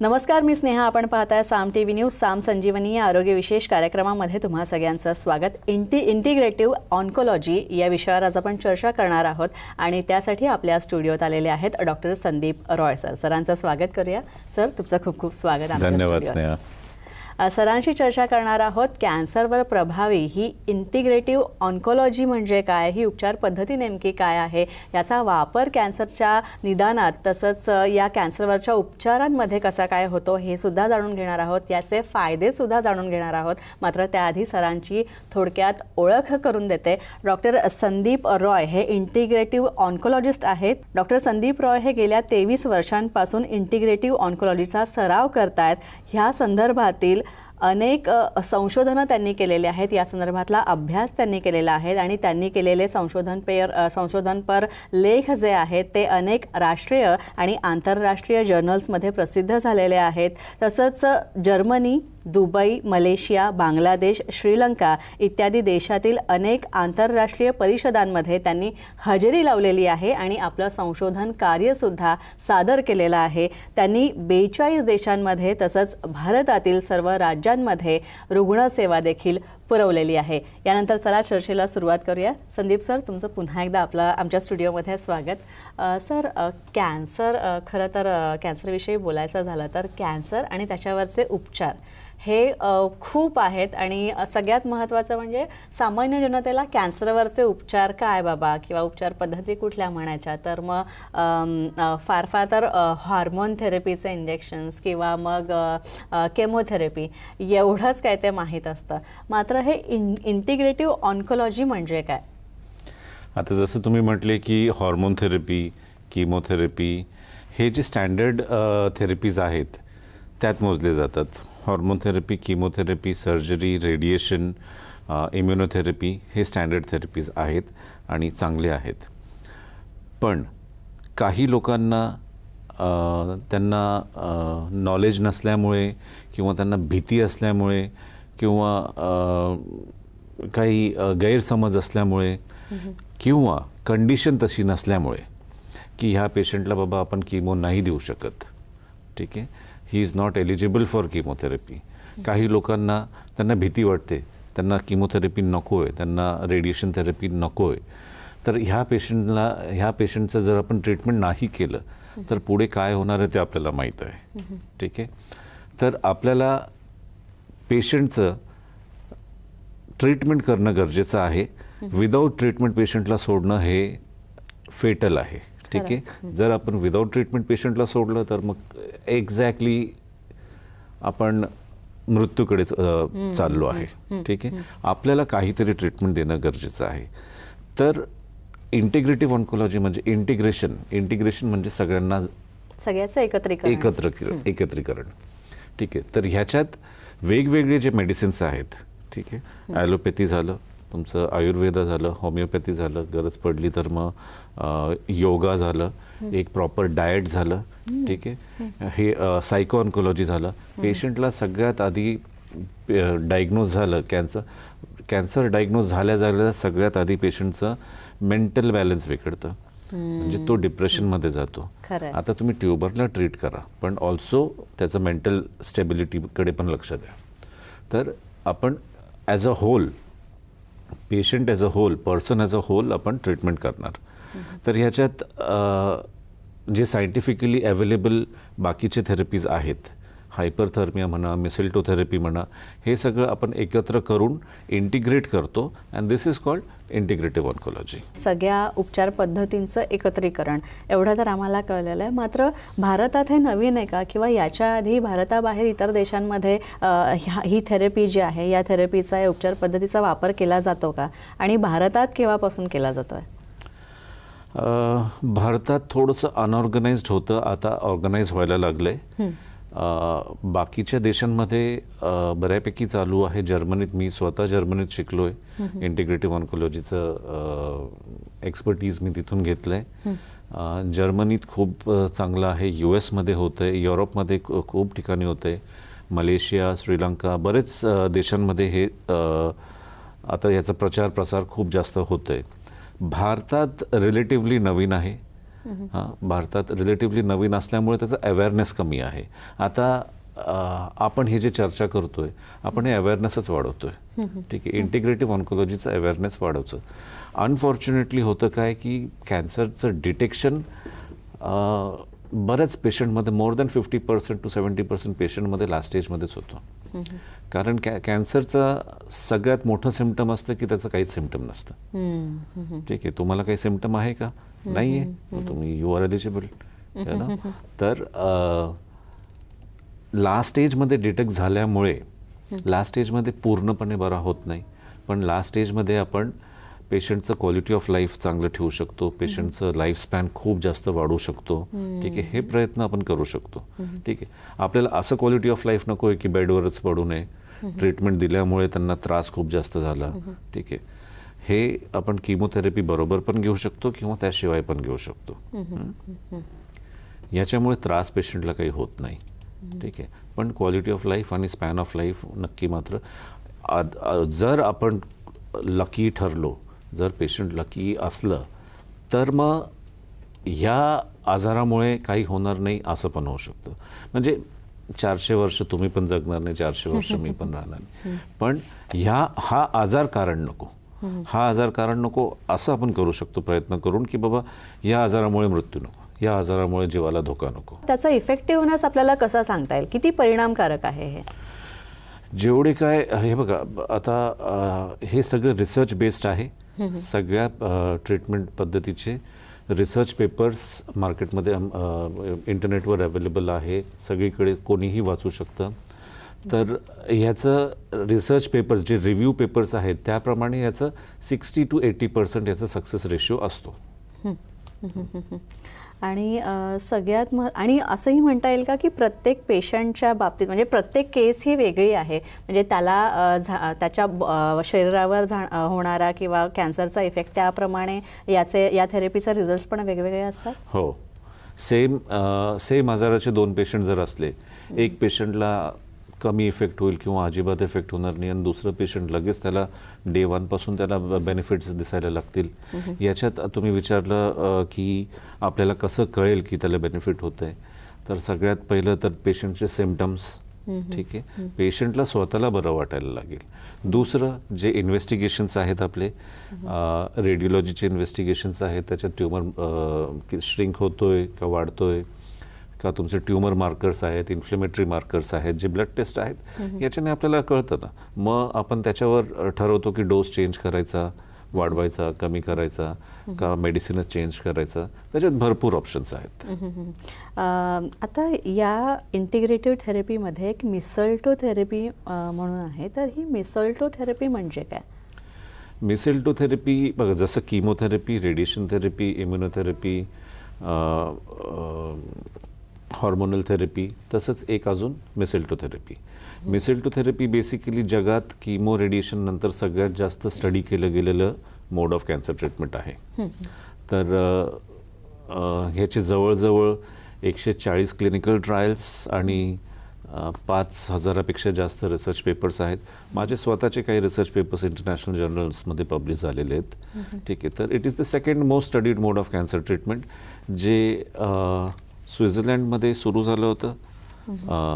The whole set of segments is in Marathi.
नमस्कार, मी स्नेहा. आपण पाहताय साम टीव्ही न्यूज. साम संजीवनी या आरोग्य विशेष कार्यक्रमामध्ये तुम्हा सगळ्यांचं स्वागत. इंटिग्रेटिव्ह ऑन्कोलॉजी या विषयावर आज आपण चर्चा करणार आहोत आणि त्यासाठी आपल्या स्टुडिओत आलेले आहेत डॉक्टर संदीप रॉय सर. सरांचं स्वागत करूया. सर, तुमचं खूप खूप स्वागत आहे. धन्यवाद स्नेहा. सरांशी चर्चा करणार आहोत कॅन्सरवर प्रभावी ही इंटिग्रेटिव्ह ऑन्कोलॉजी म्हणजे काय, ही उपचार पद्धती नेमकी काय आहे, याचा वापर कॅन्सरच्या निदानात तसंच या कॅन्सरवरच्या उपचारांमध्ये कसा काय होतो हे सुद्धा जाणून घेणार आहोत. याचे फायदे सुद्धा जाणून घेणार आहोत. मात्र त्याआधी सरांची थोडक्यात ओळख करून देते. डॉक्टर संदीप रॉय हे इंटिग्रेटिव्ह ऑन्कोलॉजिस्ट आहेत. डॉक्टर संदीप रॉय हे गेल्या 23 वर्षांपासून इंटिग्रेटिव्ह ऑन्कोलॉजीचा सराव करतायत. ह्या संदर्भातील अनेक संशोधनं त्यांनी केलेले आहेत. या संदर्भातला अभ्यास त्यांनी केलेला आहे आणि त्यांनी केलेले संशोधनपर लेख जे आहेत ते अनेक राष्ट्रीय आणि आंतरराष्ट्रीय जर्नल्समध्ये प्रसिद्ध झालेले आहेत. तसंच Germany, Dubai, Malaysia, Bangladesh, Sri Lanka इत्यादी देशातील अनेक आंतरराष्ट्रीय परिषदांमध्ये त्यांनी हजेरी लावलेली आहे आणि आपलं संशोधन कार्यसुद्धा सादर केलेलं आहे. त्यांनी 42 देशांमध्ये तसंच भारतातील सर्व राज्यांमध्ये रुग्णसेवा देखील पुरवलेली आहे. यानंतर चला चर्चेला सुरुवात करूया. संदीप सर, तुमचं पुन्हा एकदा आमच्या स्टुडिओमध्ये स्वागत. सर, कॅन्सर, खरं तर कॅन्सरविषयी बोलायचं झालं तर कॅन्सर आणि त्याच्यावरचे उपचार हे खूप आहेत आणि सगळ्यात महत्त्वाचं म्हणजे सामान्य जनतेला कॅन्सरवरचे उपचार काय बाबा किंवा उपचार पद्धती कुठल्या म्हणायच्या, तर मग फार तर हार्मोन थेरपीचे इंजेक्शन्स किंवा मग केमोथेरपी एवढंच काय ते माहीत असतं. मात्र हे इंटिग्रेटिव्ह ऑन्कोलॉजी म्हणजे काय? आता जसं तुम्ही म्हटले की हार्मोन थेरपी, किमोथेरपी हे जे स्टँडर्ड थेरपीज आहेत त्यात मोजले जातात. Hormone therapy, chemotherapy, surgery, radiation, immunotherapy हे स्टँडर्ड थेरपीज आहेत आणि चांगले आहेत. पण काही लोकांना त्यांना नॉलेज नसल्यामुळे किंवा त्यांना भीती असल्यामुळे किंवा काही गैरसमज असल्यामुळे किंवा कंडिशन तशी नसल्यामुळे की ह्या पेशंटला बाबा आपण किमो नाही देऊ शकत, ठीक आहे, he is not eligible for chemotherapy. काही लोकांना त्यांना भीती वाटते, त्यांना किमोथेरपी नको आहे, त्यांना रेडिएशन थेरपी नको आहे. तर ह्या पेशंटचं जर आपण ट्रीटमेंट नाही केलं तर पुढे काय होणार आहे ते आपल्याला माहीत आहे, ठीक आहे. तर आपल्याला पेशंटचं ट्रीटमेंट करणं गरजेचं आहे. विदाऊट ट्रीटमेंट पेशंटला सोडणं हे फेटल आहे, ठीक आहे. जर आपण विदाऊट ट्रीटमेंट पेशंटला सोडलं तर मग एक्झॅक्टली आपण मृत्यूकडे चाललो आहे, ठीक आहे. आपल्याला काहीतरी ट्रीटमेंट देणं गरजेचं आहे. तर इंटिग्रेटिव्ह ऑन्कोलॉजी म्हणजे इंटिग्रेशन म्हणजे सगळ्याचं एकत्रीकरण, ठीक आहे. तर ह्याच्यात वेगवेगळे जे मेडिसिन्स आहेत, ठीक आहे, ॲलोपॅथी झालं, तुमचं आयुर्वेद झालं, होमिओपॅथी झालं, गरज पडली तर मग योगा झालं, एक प्रॉपर डाएट झालं, ठीक आहे, हे सायको ऑन्कोलॉजी झालं. पेशंटला सगळ्यात आधी डायग्नोज झालं कॅन्सर डायग्नोज झाल्या सगळ्यात आधी पेशंटचं मेंटल बॅलन्स बिघडतं, म्हणजे तो डिप्रेशनमध्ये जातो. आता तुम्ही ट्युमरला ट्रीट करा पण ऑल्सो त्याचं मेंटल स्टेबिलिटीकडे पण लक्ष द्या. तर आपण as a whole patient as a whole, person as a whole आपण ट्रीटमेंट करणार. तर ह्याच्यात जे सायंटिफिकली अवेलेबल बाकीचे थेरपीज आहेत, हायपरथर्मिया म्हणा, मिसल्टोथेरपी म्हणा, हे सगळं आपण एकत्र करून इंटिग्रेट करतो and this is called integrative oncology. सगळ्या उपचार पद्धतींचं एकत्रीकरण एवढं तर आम्हाला कळलेलं आहे. मात्र भारतात हे नवीन आहे का किंवा याच्या आधी भारताबाहेर इतर देशांमध्ये ही थेरपी जी आहे या थेरपीचा, या उपचार पद्धतीचा वापर केला जातो का आणि भारतात केव्हापासून केला जातो आहे? भारतात थोडंसं अनऑर्गनाइज्ड होतं, आता ऑर्गनाइज व्हायला लागलं आहे. बाकीच्या देशांमध्ये बऱ्यापैकी चालू आहे. जर्मनीत, मी स्वतः जर्मनीत शिकलो आहे, इंटिग्रेटिव्ह ऑन्कोलॉजीचं एक्सपर्टीज मी तिथून घेतलं आहे. जर्मनीत खूप चांगलं आहे, US मध्ये होतं आहे, युरोपमध्ये खूप ठिकाणी होतं आहे, मलेशिया, श्रीलंका, बरेच देशांमध्ये हे आता याचा प्रचार प्रसार खूप जास्त होतो आहे. भारतात रिलेटिव्हली नवीन आहे हां, भारतात रिलेटिव्हली नवीन असल्यामुळे त्याचा अवेअरनेस कमी आहे. आता आपण हे जे चर्चा करतोय, आपण हे अवेअरनेसच वाढवतोय. ठीक आहे, इंटिग्रेटिव्ह ऑन्कोलॉजीचं अवेअरनेस वाढवचं. अनफॉर्च्युनेटली होतं काय की कॅन्सरचं डिटेक्शन बऱ्याच पेशंटमध्ये मोर दॅन 50% to 70% पेशंटमध्ये लास्ट स्टेजमध्येच होतो. कारण कॅन्सरचा सगळ्यात मोठं सिम्पटम असतं की त्याचं काहीच सिम्पटम नसतं. ठीक आहे, तुम्हाला काही सिम्पटम आहे का? नाही आहे, तुम्ही यू आर एलिजिबल ना. तर लास्ट स्टेजमध्ये डिटेक्ट झाल्यामुळे लास्ट स्टेजमध्ये पूर्णपणे बरा होत नाही, पण लास्ट स्टेजमध्ये आपण पेशंटचं क्वालिटी ऑफ लाईफ चांगलं ठेवू शकतो, पेशंटचं लाईफ स्पॅन खूप जास्त वाढवू शकतो. ठीक आहे, हे प्रयत्न आपण करू शकतो. ठीक आहे, आपल्याला असं क्वालिटी ऑफ लाईफ नको आहे की बेडवरच पडू नये, ट्रीटमेंट दिल्यामुळे त्यांना त्रास खूप जास्त झाला. ठीक आहे, हे आपण किमोथेरपी बरोबर पण घेऊ शकतो किंवा त्याशिवाय पण घेऊ शकतो. याच्यामुळे त्रास पेशंटला काही होत नाही. ठीक आहे, पण क्वालिटी ऑफ लाईफ आणि स्पॅन ऑफ लाईफ नक्की मात्र जर आपण लकी ठरलो, जर पेशंट लकी असलं तर मग ह्या आजारामुळे काही होणार नाही असं पण होऊ शकतं. म्हणजे 400 वर्ष तुम्ही पण जगणार नाही, 400 वर्ष मी पण राहणार नाही, पण हा आजार कारण नको, हा आजार कारण नको असं आपण करू शकतो प्रयत्न करून की बाबा या आजारामुळे मृत्यू नको, या आजारामुळे जीवाला धोका नको. त्याचा इफेक्टिव्हनेस आपल्याला कसा सांगता येईल, किती परिणामकारक आहे हे? जेवढे काय हे बघा, आता हे सगळं रिसर्च बेस्ड आहे. सगळ्या ट्रीटमेंट पद्धतीचे रिसर्च पेपर्स मार्केटमध्ये इंटरनेटवर अवेलेबल आहे, सगळीकडे कोणीही वाचू शकतं. तर ह्याचं रिसर्च पेपर्स जे रिव्ह्यू पेपर्स आहेत त्याप्रमाणे याचं 60 to 80% याचा सक्सेस रेशो असतो. आणि सगळ्यात आणि असंही म्हणता येईल का की प्रत्येक पेशंटच्या बाबतीत म्हणजे प्रत्येक केस ही वेगळी आहे, म्हणजे त्याला त्याच्या शरीरावर होणारा किंवा कॅन्सरचा इफेक्ट त्याप्रमाणे या थेरपीचा रिझल्ट पण वेगवेगळे असतात? हो, सेम आजाराचे 2 पेशंट जर असले, एक पेशंटला कमी इफेक्ट होईल किंवा अजिबात इफेक्ट होणार नाही आणि दुसरं पेशंट लगेच त्याला डे 1 पासून त्याला बेनिफिट्स दिसायला लागतील. याच्यात तुम्ही विचारलं की आपल्याला कसं कळेल की त्याला बेनिफिट होतं आहे, तर सगळ्यात पहिलं तर पेशंटचे सिम्पटम्स. ठीक आहे, पेशंटला स्वतःला बरं वाटायला लागेल. दुसरं जे इन्व्हेस्टिगेशन्स आहेत आपले, रेडिओलॉजीचे इन्व्हेस्टिगेशन्स आहेत, त्याच्यात ट्युमर श्रिंक होतोय का वाढतोय का, तुमचे ट्युमर मार्कर्स आहेत, इन्फ्लेमेटरी मार्कर्स आहेत, जे ब्लड टेस्ट आहेत, याच्याने आपल्याला कळतं ना. मग आपण त्याच्यावर ठरवतो की डोस चेंज करायचा, वाढवायचा, कमी करायचा का मेडिसिनच चेंज करायचा. त्याच्यात भरपूर ऑप्शन्स आहेत. आता या इंटिग्रेटिव्ह थेरपीमध्ये एक मिसल्टो थेरपी म्हणून आहे, तर ही मिसल्टो थेरपी म्हणजे काय? मिसल्टो थेरपी बघा, जसं chemotherapy, radiation therapy, immunotherapy, hormonal therapy, तसंच एक अजून मिसल्टो थेरपी. मिसल्टो थेरपी बेसिकली जगात किमो रेडिएशन नंतर सगळ्यात जास्त स्टडी केलं गेलेलं मोड ऑफ कॅन्सर ट्रीटमेंट आहे. तर ह्याचे जवळजवळ 140 क्लिनिकल ट्रायल्स आणि 5,000पेक्षा जास्त रिसर्च पेपर्स आहेत. माझे स्वतःचे काही रिसर्च पेपर्स इंटरनॅशनल जर्नल्समध्ये पब्लिश झालेले आहेत. ठीक आहे, तर it is the second most studied mode of cancer treatment, जे स्वित्झर्लंडमध्ये सुरू झालं होतं.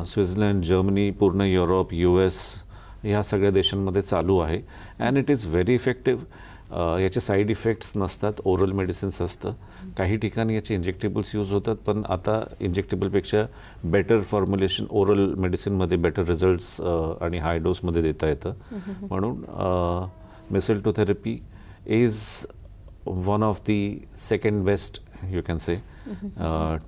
स्वित्झर्लंड, जर्मनी, पूर्ण युरोप, US ह्या सगळ्या देशांमध्ये चालू आहे. And it is very effective. याचे साईड इफेक्ट्स नसतात, ओरल मेडिसिन्स असतं. काही ठिकाणी याचे इंजेक्टेबल्स यूज होतात, पण आता इंजेक्टेबलपेक्षा बेटर फॉर्म्युलेशन ओरल मेडिसिनमध्ये बेटर रिझल्ट्स आणि हाय डोसमध्ये देता येतं. म्हणून mistletoe therapy is one of the second best you can say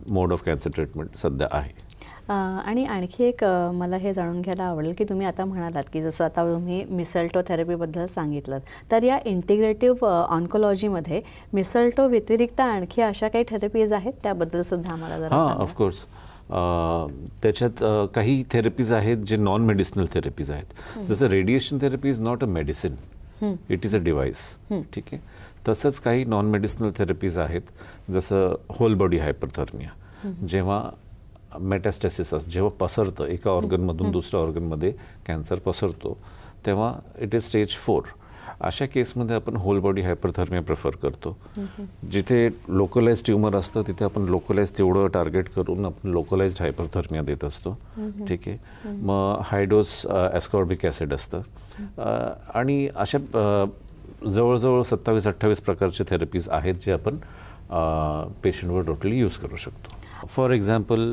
mode of cancer treatment सध्या आहे. आणि आणखी एक मला हे जाणून घ्यायला आवडेल की तुम्ही आता म्हणालात की जसं आता तुम्ही मिसल्टो थेरपीबद्दल सांगितलं, तर या इंटिग्रेटिव्ह ऑन्कोलॉजीमध्ये मिसल्टो व्यतिरिक्त आणखी अशा काही थेरपीज आहेत, त्याबद्दल सुद्धा आम्हाला जरा सांगा. ऑफकोर्स. त्याच्यात काही थेरपीज आहेत जे नॉन मेडिसिनल थेरपीज आहेत. जसं radiation therapy is not a medicine, it is a device. ठीक आहे, तसंच काही नॉन मेडिसिनल थेरपीज आहेत, जसं होल बॉडी हायपरथर्मिया. जेव्हा मेटॅस्टॅसिस जेव्हा पसरतं, एका ऑर्गनमधून दुसऱ्या ऑर्गनमध्ये कॅन्सर पसरतो, तेव्हा इट इज स्टेज 4. अशा केसमध्ये आपण होल बॉडी हायपरथर्मिया प्रेफर करतो. जिथे लोकलाइज ट्युमर असतं तिथे आपण लोकलाइज तेवढं टार्गेट करून आपण लोकलाइज्ड हायपरथर्मिया देत असतो. ठीक आहे. मग हाय डोस ॲस्कॉर्बिक ॲसिड असतं. आणि अशा जवळजवळ 27-28 प्रकारचे थेरपीज आहेत जे आपण पेशंटवर टोटली यूज करू शकतो. फॉर एक्झाम्पल,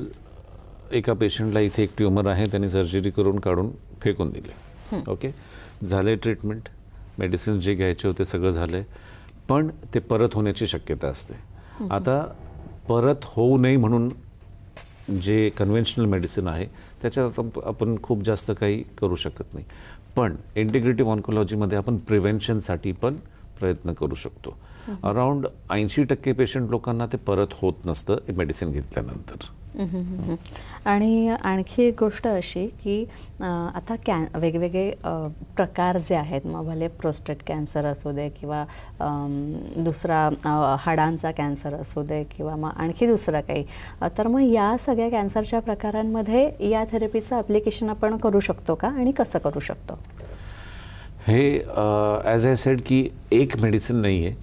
एका पेशंटला इथे एक ट्युमर आहे, त्यांनी सर्जरी करून काढून फेकून दिले. ओके, झाले ट्रीटमेंट, मेडिसिन जे घ्यायचे होते सगळं झालं आहे, पण ते परत होण्याची शक्यता असते. आता परत होऊ नये म्हणून जे कन्व्हेन्शनल मेडिसिन आहे त्याच्यात आपण खूप जास्त काही करू शकत नाही. पण इंटिग्रेटिव्ह ऑन्कोलॉजीमध्ये आपण प्रिव्हेन्शनसाठी पण प्रयत्न करू शकतो. अराउंड 80% पेशंट लोकांना ते परत होत नसतं मेडिसिन घेतल्यानंतर. आणि आणखी एक गोष्ट अशी की आता वेगवेगळे प्रकार जे आहेत, मग भले प्रोस्टेट कॅन्सर असू दे किंवा दुसरा हाडांचा कॅन्सर असू दे किंवा मग आणखी दुसरं काही, तर मग या सगळ्या कॅन्सरच्या प्रकारांमध्ये या थेरपीचं ॲप्लिकेशन आपण करू शकतो का आणि कसं करू शकतो? हे ॲज आय सेड की एक मेडिसिन नाही आहे,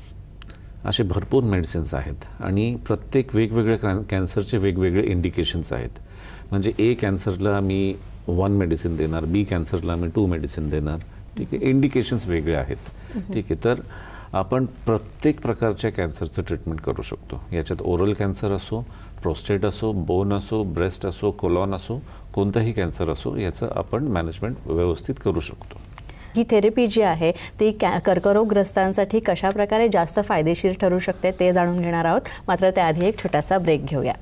असे भरपूर मेडिसिन्स आहेत आणि प्रत्येक वेगवेगळ्या कॅन्सरचे वेगवेगळे इंडिकेशन्स आहेत. म्हणजे ए कॅन्सरला मी 1 मेडिसिन देणार, बी कॅन्सरला मी 2 मेडिसिन देणार. ठीक आहे, इंडिकेशन्स वेगळे आहेत. ठीक आहे, तर आपण प्रत्येक प्रकारच्या कॅन्सरचं ट्रीटमेंट करू शकतो. याच्यात ओरल कॅन्सर असो, प्रोस्टेट असो, बोन असो, ब्रेस्ट असो, कोलॉन असो, कोणताही कॅन्सर असो, याचं आपण मॅनेजमेंट व्यवस्थित करू शकतो. ही थेरपी जी आहे ती कर्करोगग्रस्तांसाठी कशा प्रकारे जास्त फायदेशीर ठरू शकते ते जाणून घेणार आहोत. मात्र त्याआधी एक छोटासा ब्रेक घेऊया.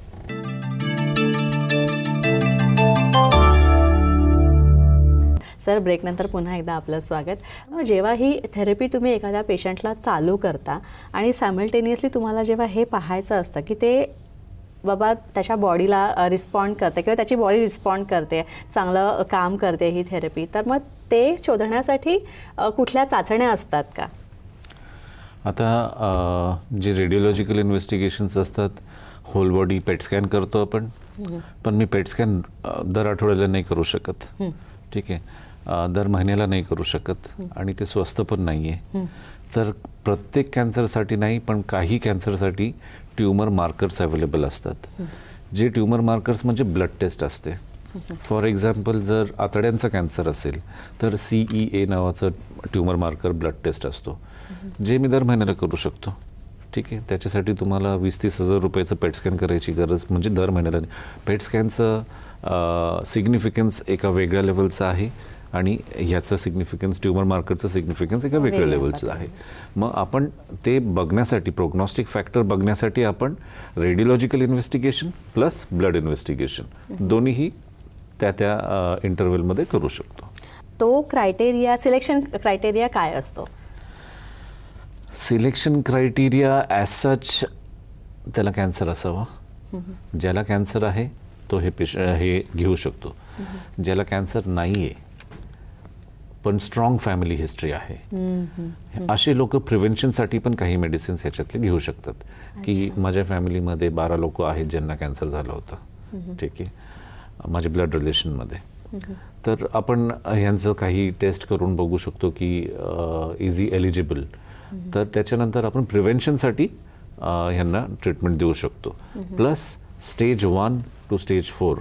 सर, ब्रेकनंतर पुन्हा एकदा आपलं स्वागत. मग जेव्हा ही थेरपी तुम्ही एखाद्या पेशंटला चालू करता आणि सायमल्टेनियसली तुम्हाला जेव्हा हे पाहायचं असतं की ते बाबा त्याच्या बॉडीला रिस्पॉन्ड करते किंवा त्याची बॉडी रिस्पॉन्ड करते, चांगलं काम करते ही थेरपी, तर मग ते शोधण्यासाठी कुठल्या चाचण्या असतात का? आता जे रेडिओलॉजिकल इन्व्हेस्टिगेशन्स असतात, होल बॉडी पेट स्कॅन करतो आपण, पण मी पेट स्कॅन दर आठवड्याला नाही करू शकत. ठीक आहे, दर महिन्याला नाही करू शकत आणि ते स्वस्त पण नाही आहे. तर प्रत्येक कॅन्सरसाठी नाही, पण काही कॅन्सरसाठी ट्यूमर मार्कर्स अवेलेबल असतात. जे ट्यूमर मार्कर्स म्हणजे ब्लड टेस्ट असते. फॉर एक्झाम्पल, जर आतड्यांचा कॅन्सर असेल तर CEA नावाचं ट्यूमर मार्कर ब्लड टेस्ट असतो, जे मी दर महिन्याला करू शकतो. ठीक आहे, त्याच्यासाठी तुम्हाला 20-30 हजार रुपयाचं पेट स्कॅन करायची गरज, म्हणजे दर महिन्याला. पेट स्कॅनचं सिग्निफिकन्स एका वेगळ्या लेवलचं आहे आणि ह्याचं सिग्निफिकन्स, ट्यूमर मार्करचं सिग्निफिकन्स एका वेगळ्या लेवलचं आहे. मग आपण ते बघण्यासाठी, प्रोग्नॉस्टिक फॅक्टर बघण्यासाठी आपण रेडिओलॉजिकल इन्व्हेस्टिगेशन प्लस ब्लड इन्व्हेस्टिगेशन दोन्हीही त्या इंटरव्हलमध्ये करू शकतो. तो क्रायटेरिया, सिलेक्शन क्रायटेरिया काय असतो? सिलेक्शन क्रायटेरिया ॲज सच त्याला कॅन्सर असावा. ज्याला कॅन्सर आहे तो हे घेऊ शकतो. ज्याला कॅन्सर नाही आहे पण स्ट्रॉंग फॅमिली हिस्ट्री आहे, असे लोक प्रिव्हेन्शनसाठी पण काही मेडिसिन्स ह्याच्यातले घेऊ शकतात. की माझ्या फॅमिलीमध्ये 12 लोक आहेत ज्यांना कॅन्सर झालं होतं. ठीक आहे, माझ्या ब्लड रिलेशनमध्ये, तर आपण ह्यांचं काही टेस्ट करून बघू शकतो की इज ही एलिजिबल. तर त्याच्यानंतर आपण प्रिव्हेन्शनसाठी ह्यांना ट्रीटमेंट देऊ शकतो. प्लस स्टेज 1 to स्टेज 4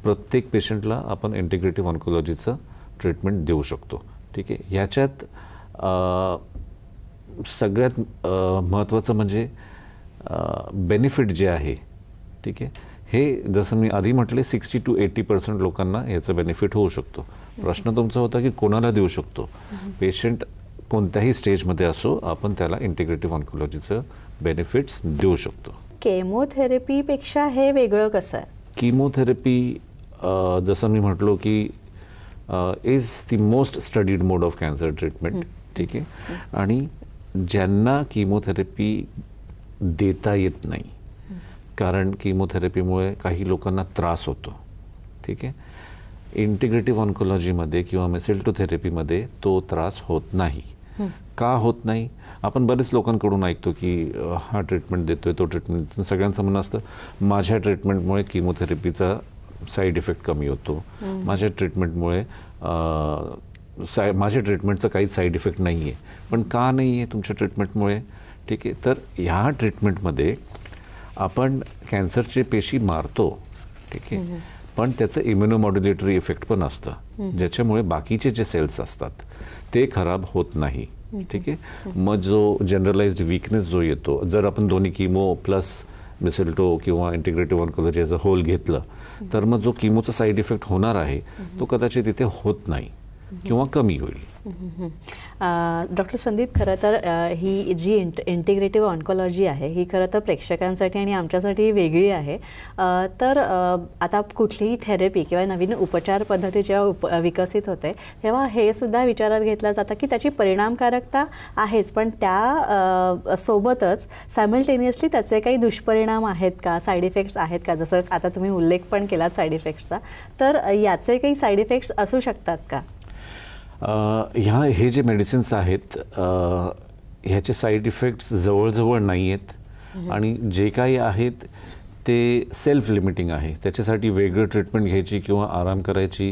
प्रत्येक पेशंटला आपण इंटिग्रेटिव्ह ऑन्कोलॉजीचं ट्रीटमेंट देऊ शकतो. ठीक आहे, ह्याच्यात सगळ्यात महत्त्वाचं म्हणजे बेनिफिट जे आहे, ठीक आहे, हे जसं मी आधी म्हटले 60 to 80% लोकांना याचं बेनिफिट होऊ शकतो. प्रश्न तुमचा होता की कोणाला देऊ शकतो. पेशंट कोणत्याही स्टेजमध्ये असो, आपण त्याला इंटिग्रेटिव्ह ऑन्कोलॉजीचं बेनिफिट्स देऊ शकतो. केमोथेरपीपेक्षा हे वेगळं कसं आहे? किमोथेरपी जसं मी म्हटलो की is the most studied mode of cancer treatment. ठीक आहे, आणि ज्यांना किमोथेरपी देता येत नाही, कारण किमोथेरपीमुळे काही लोकांना त्रास होतो. ठीक आहे, इंटिग्रेटिव्ह ऑन्कोलॉजीमध्ये किंवा मेसेल्टोथेरपीमध्ये तो त्रास होत नाही. का होत नाही? आपण बरेच लोकांकडून ऐकतो की हा ट्रीटमेंट देतोय, तो ट्रीटमेंट, सगळ्यांचं म्हणणं असतं माझ्या ट्रीटमेंटमुळे किमोथेरपीचा साईड इफेक्ट कमी होतो, माझ्या ट्रीटमेंटमुळे माझ्या ट्रीटमेंटचं काहीच साईड इफेक्ट नाही आहे. पण का नाही आहे तुमच्या ट्रीटमेंटमुळे? ठीक आहे, तर ह्या ट्रीटमेंटमध्ये आपण कॅन्सरचे पेशी मारतो, ठीक आहे, पण त्याचं इम्युनोमॉड्युलेटरी इफेक्ट पण असतं, ज्याच्यामुळे बाकीचे जे सेल्स असतात ते खराब होत नाही. ठीक आहे, मग जो जनरलाइज्ड वीकनेस जो येतो, जर आपण दोन्ही किमो प्लस मिसल्टो किंवा integrative oncology as a whole घेतलं, तर मग जो किमोचा साईड इफेक्ट होणार आहे तो कदाचित इथे होत नाही किंवा कमी होईल. डॉक्टर संदीप, खरं तर ही जी इंटिग्रेटिव्ह ऑन्कॉलॉजी आहे ही खरं तर प्रेक्षकांसाठी आणि आमच्यासाठी वेगळी आहे. तर आता कुठलीही थेरपी किंवा नवीन उपचार पद्धती जेव्हा विकसित होते तेव्हा हे सुद्धा विचारात घेतलं जातं की त्याची परिणामकारकता आहेच, पण त्या सोबतच सायमल्टेनियसली त्याचे काही दुष्परिणाम आहेत का, साईड इफेक्ट्स आहेत का, जसं आता तुम्ही उल्लेख पण केलात साईड इफेक्ट्सचा, तर याचे काही साईड इफेक्ट्स असू शकतात का? हे जे मेडिसिन्स आहेत ह्याचे साईड इफेक्ट्स जवळजवळ नाही आहेत, आणि जे काही आहेत ते सेल्फ लिमिटिंग आहे. त्याच्यासाठी वेगळं ट्रीटमेंट घ्यायची किंवा आराम करायची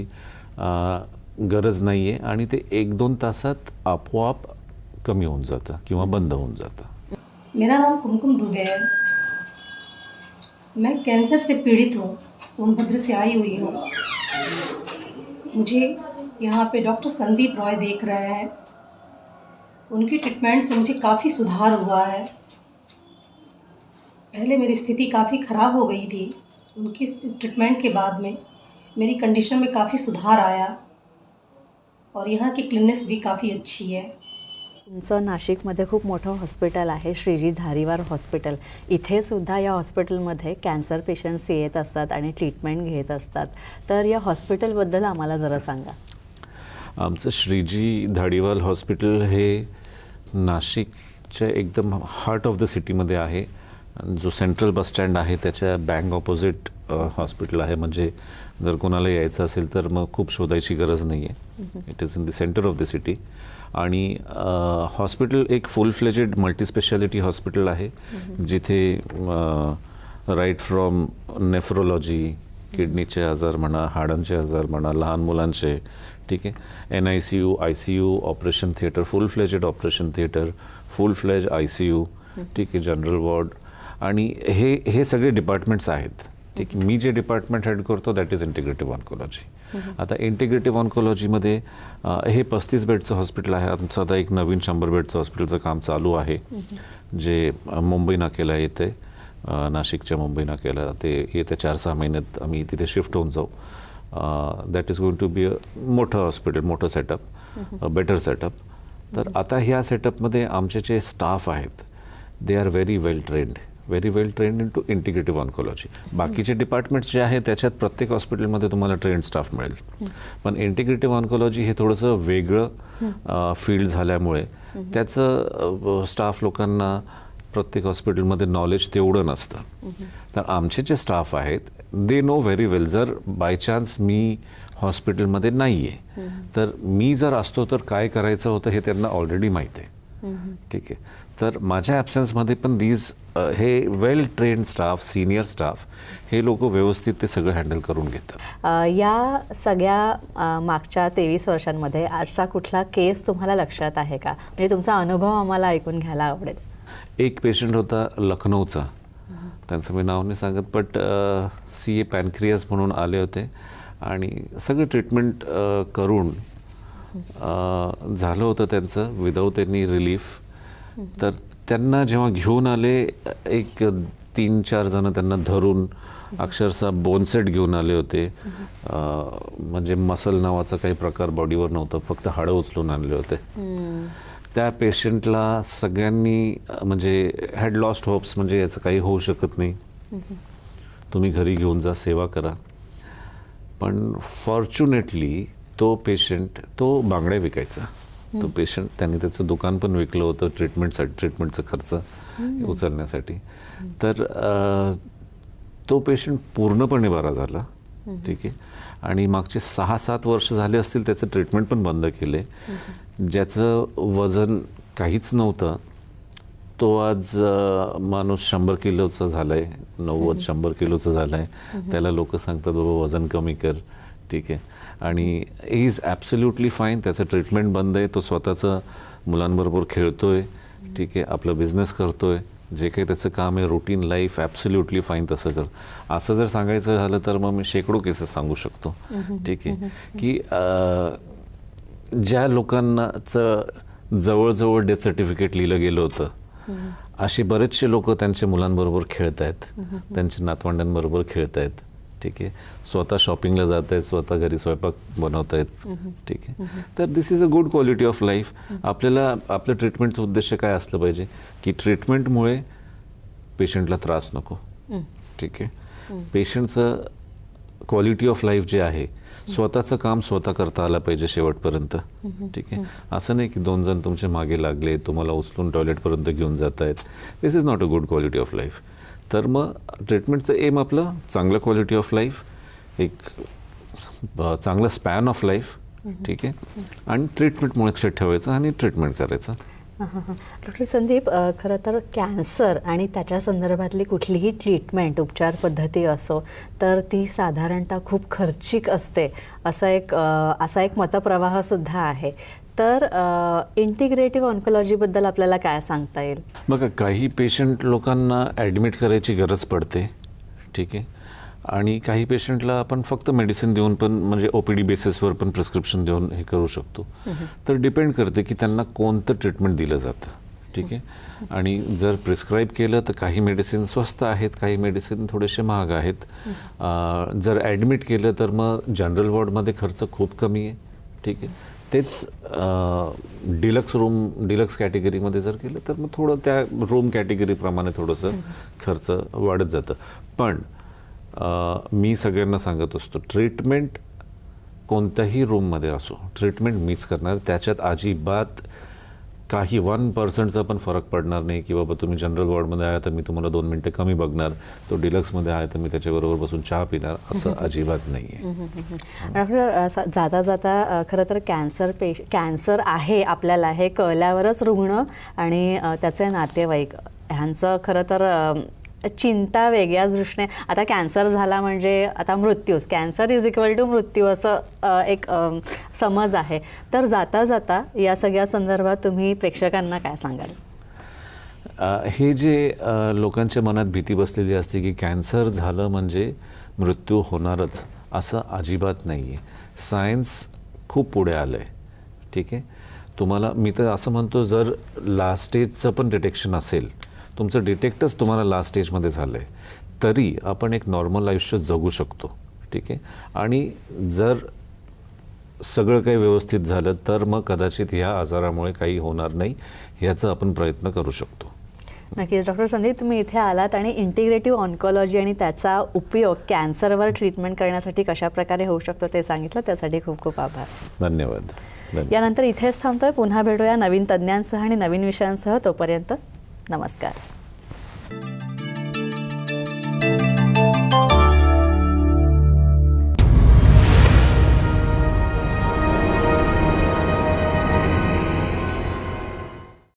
गरज नाही आहे, आणि ते 1-2 तासात आपोआप कमी होऊन जातं किंवा बंद होऊन जातं. मेरा नाम कुमकुम दुबे है. मैं कैंसर से पीड़ित हूँ, सोनभद्र से आई हुई हूँ. मुझे यहाँ पे डॉक्टर संदीप रॉय देख रहे हैं. उनकी ट्रीटमेंट से मुझे काफ़ी सुधार हुआ है. पहले मेरी स्थिति काफ़ी ख़राब हो गई थी. उनकी इस ट्रीटमेंट के बाद में मेरी कंडीशन में काफ़ी सुधार आया, और यहाँ की क्लिनिक्स भी काफ़ी अच्छी है. तुमचं नाशिकमध्ये खूप मोठं हॉस्पिटल आहे, श्रीजी धारीवार हॉस्पिटल. इथे सुद्धा या हॉस्पिटलमध्ये कॅन्सर पेशंट्स येत असतात आणि ट्रीटमेंट घेत असतात. तर या हॉस्पिटलबद्दल आम्हाला जरा सांगा. आमचं श्रीजी धारीवाल हॉस्पिटल हे नाशिकच्या एकदम हार्ट ऑफ द सिटीमध्ये आहे. जो सेंट्रल बस स्टँड आहे त्याच्या बँक ऑपोजिट हॉस्पिटल आहे. म्हणजे जर कोणाला यायचं असेल तर मग खूप शोधायची गरज नाही आहे. It is in the centre of the city. आणि हॉस्पिटल एक फुल फ्लेजेड मल्टीस्पेशालिटी हॉस्पिटल आहे, जिथे राईट फ्रॉम नेफ्रोलॉजी, किडनीचे आजार म्हणा, हाडांचे आजार म्हणा, लहान मुलांचे, ठीक आहे, NICU, ICU, ऑपरेशन थिएटर, फुल फ्लेजेड ऑपरेशन थिएटर, फुल फ्लेज ICU, ठीक आहे, जनरल वॉर्ड, आणि हे सगळे डिपार्टमेंट्स आहेत. ठीक, मी जे डिपार्टमेंट हेड करतो दॅट इज इंटिग्रेटिव्ह ऑन्कोलॉजी. आता इंटिग्रेटिव्ह ऑन्कोलॉजीमध्ये हे 35 बेडचं हॉस्पिटल आहे. आमचं आता एक नवीन 100 बेडचं हॉस्पिटलचं काम चालू आहे, जे मुंबई नाक्याला येते, नाशिकच्या मुंबई नाक्याला. ते येत्या 4-6 महिन्यात आम्ही तिथे शिफ्ट होऊन जाऊ. That is going to be a मोठं हॉस्पिटल, मोठं सेटअप, बेटर सेटअप. तर आता ह्या सेटअपमध्ये आमचे जे स्टाफ आहेत they are very well trained in to integrative oncology. बाकीचे डिपार्टमेंट्स जे आहेत त्याच्यात प्रत्येक हॉस्पिटलमध्ये तुम्हाला ट्रेंड स्टाफ मिळेल, पण इंटिग्रेटिव्ह ऑन्कोलॉजी हे थोडंसं वेगळं फील्ड झाल्यामुळे त्याचं स्टाफ लोकांना प्रत्येक हॉस्पिटलमध्ये नॉलेज तेवढं नसतं. तर आमचे जे स्टाफ आहेत दे नो व्हेरी वेल. जर बाय चान्स मी हॉस्पिटलमध्ये नाही आहे तर मी जर असतो तर काय करायचं होतं हे त्यांना ऑलरेडी माहीत आहे. ठीक आहे, तर माझ्या ॲब्सेन्समध्ये पण हे वेल ट्रेन्ड स्टाफ, सिनियर स्टाफ, हे लोक व्यवस्थित ते सगळं हँडल करून घेतात. या सगळ्या मागच्या 23 वर्षांमध्ये आजचा कुठला केस तुम्हाला लक्षात आहे का? म्हणजे तुमचा अनुभव आम्हाला ऐकून घ्यायला आवडेल. एक पेशंट होता लखनौचा, त्यांचं मी नाव नाही सांगत, बट CA पॅनक्रियास म्हणून आले होते आणि सगळं ट्रीटमेंट करून झालं होतं त्यांचं विदाऊट एनी रिलीफ. तर त्यांना जेव्हा घेऊन आले, एक 3-4 जण त्यांना धरून अक्षरशः बोनसेट घेऊन आले होते. म्हणजे मसल नावाचा काही प्रकार बॉडीवर नव्हता, फक्त हाडं उचलून आणले होते. त्या पेशंटला सगळ्यांनी म्हणजे हॅड लॉस्ट होप्स, म्हणजे याचं काही होऊ शकत नाही, तुम्ही घरी घेऊन जा, सेवा करा. पण फॉर्च्युनेटली तो पेशंट, तो बांगड्या विकायचा तो पेशंट, त्यांनी त्याचं दुकान पण विकलं होतं ट्रीटमेंटचा खर्च उचलण्यासाठी. तर तो पेशंट पूर्णपणे बरा झाला. ठीक आहे, आणि मागचे 6-7 वर्ष झाले असतील त्याचं ट्रीटमेंट पण बंद केले. ज्याचं वजन काहीच नव्हतं तो आज माणूस 100 किलोचा झाला आहे, 90-100 किलोचा झाला आहे. त्याला लोक सांगतात बाबा वजन कमी कर. ठीक आहे, आणि इज ॲब्सोल्युटली फाईन. त्याचं ट्रीटमेंट बंद आहे, तो स्वतःचं मुलांबरोबर खेळतो आहे, ठीक आहे, आपलं बिझनेस करतो आहे, जे काही त्याचं काम आहे रुटीन लाईफ ॲब्सोल्युटली फाईन तसं कर. असं जर सांगायचं झालं तर मग मी शेकडो केसेस सांगू शकतो, ठीक आहे, की ज्या लोकांनाचं जवळजवळ डेथ सर्टिफिकेट लिहिलं गेलं होतं असे बरेचसे लोक त्यांच्या मुलांबरोबर खेळत आहेत, त्यांच्या नातवंडांबरोबर खेळत आहेत, ठीक आहे, स्वतः शॉपिंगला जात आहेत, स्वतः घरी स्वयंपाक बनवत आहेत, ठीक आहे. तर this is a good quality of life. आपल्याला आपल्या ट्रीटमेंटचं उद्देश काय असलं पाहिजे की ट्रीटमेंटमुळे पेशंटला त्रास नको, ठीक आहे. पेशंटचं क्वालिटी ऑफ लाईफ जे आहे स्वतःचं काम स्वतः करता आलं पाहिजे शेवटपर्यंत, ठीक आहे. असं नाही की 2 जण तुमच्या मागे लागले, तुम्हाला उचलून टॉयलेटपर्यंत घेऊन जात आहेत. This is not a good quality of life. तर मग ट्रीटमेंटचं एम आपलं चांगलं क्वालिटी ऑफ लाईफ, एक चांगलं स्पॅन ऑफ लाईफ, ठीक आहे, आणि ट्रीटमेंटमुळे लक्षात ठेवायचं आणि ट्रीटमेंट करायचं. डॉक्टर संदीप, खरं तर कॅन्सर आणि त्याच्या संदर्भातली कुठलीही ट्रीटमेंट उपचार पद्धती असो तर ती साधारणतः खूप खर्चिक असते, असा एक मतप्रवाहसुद्धा आहे. तर इंटिग्रेटिव्ह ऑन्कोलॉजीबद्दल आपल्याला काय सांगता येईल? बघा, काही पेशंट लोकांना ॲडमिट करायची गरज पडते, ठीक आहे, आणि काही पेशंटला आपण फक्त मेडिसिन देऊन पण म्हणजे OPD बेसिसवर पण प्रिस्क्रिप्शन देऊन हे करू शकतो. तर डिपेंड करते की त्यांना कोणतं ट्रीटमेंट दिलं जातं, ठीक आहे. आणि जर प्रिस्क्राईब केलं तर काही मेडिसिन स्वस्त आहेत, काही मेडिसिन थोडेसे महाग आहेत. जर ॲडमिट केलं तर मग जनरल वॉर्डमध्ये खर्च खूप कमी आहे, ठीक आहे. तेच डिलक्स कॅटेगरीमध्ये जर केलं तर मग थोडं त्या रूम कॅटेगरीप्रमाणे थोडंसं खर्च वाढत जातं. पण मी सगळ्यांना सांगत असतो, ट्रीटमेंट कोणत्याही रूममध्ये असो, ट्रीटमेंट मीच करणार. त्याच्यात अजिबात काही 1% पण फरक पडणार नाही की बाबा तुम्ही जनरल वॉर्डमध्ये आहे तर मी तुम्हाला 2 मिनटं कमी बघणार, तो डिलक्समध्ये आहे तर मी त्याच्याबरोबर बसून चहा पिणार, असं अजिबात नाही आहे. डॉक्टर, जाता जाता खरं तर कॅन्सर आहे आपल्याला हे कळल्यावरच रुग्ण आणि त्याचे नातेवाईक ह्यांचं खरं तर चिंता वेगळ्याच दृष्टीने, आता कॅन्सर झाला म्हणजे आता मृत्यूच, कॅन्सर इज इक्वल टू मृत्यू असं एक समज आहे. तर जाता जाता या सगळ्या संदर्भात तुम्ही प्रेक्षकांना काय सांगाल? हे जे लोकांच्या मनात भीती बसलेली असते की कॅन्सर झालं म्हणजे मृत्यू होणारच, असं अजिबात नाही आहे. सायन्स खूप पुढे आलं आहे, ठीक आहे. तुम्हाला मी तर असं म्हणतो, जर लास्ट स्टेजचं पण डिटेक्शन असेल, तुमचं डिटेक्टच तुम्हाला लास्ट स्टेजमध्ये झालं आहे तरी आपण एक नॉर्मल आयुष्य जगू शकतो, ठीक आहे. आणि जर सगळं काही व्यवस्थित झालं तर मग कदाचित ह्या आजारामुळे काही होणार नाही, ह्याचा आपण प्रयत्न करू शकतो. नक्कीच. डॉक्टर संदीप, तुम्ही इथे आलात आणि इंटिग्रेटिव्ह ऑन्कोलॉजी आणि त्याचा उपयोग कॅन्सरवर ट्रीटमेंट करण्यासाठी कशा प्रकारे होऊ शकतो ते सांगितलं, त्यासाठी खूप खूप आभार. धन्यवाद. यानंतर इथेच थांबतोय. पुन्हा भेटूया नवीन तज्ज्ञांसह आणि नवीन विषयांसह. तोपर्यंत नमस्कार.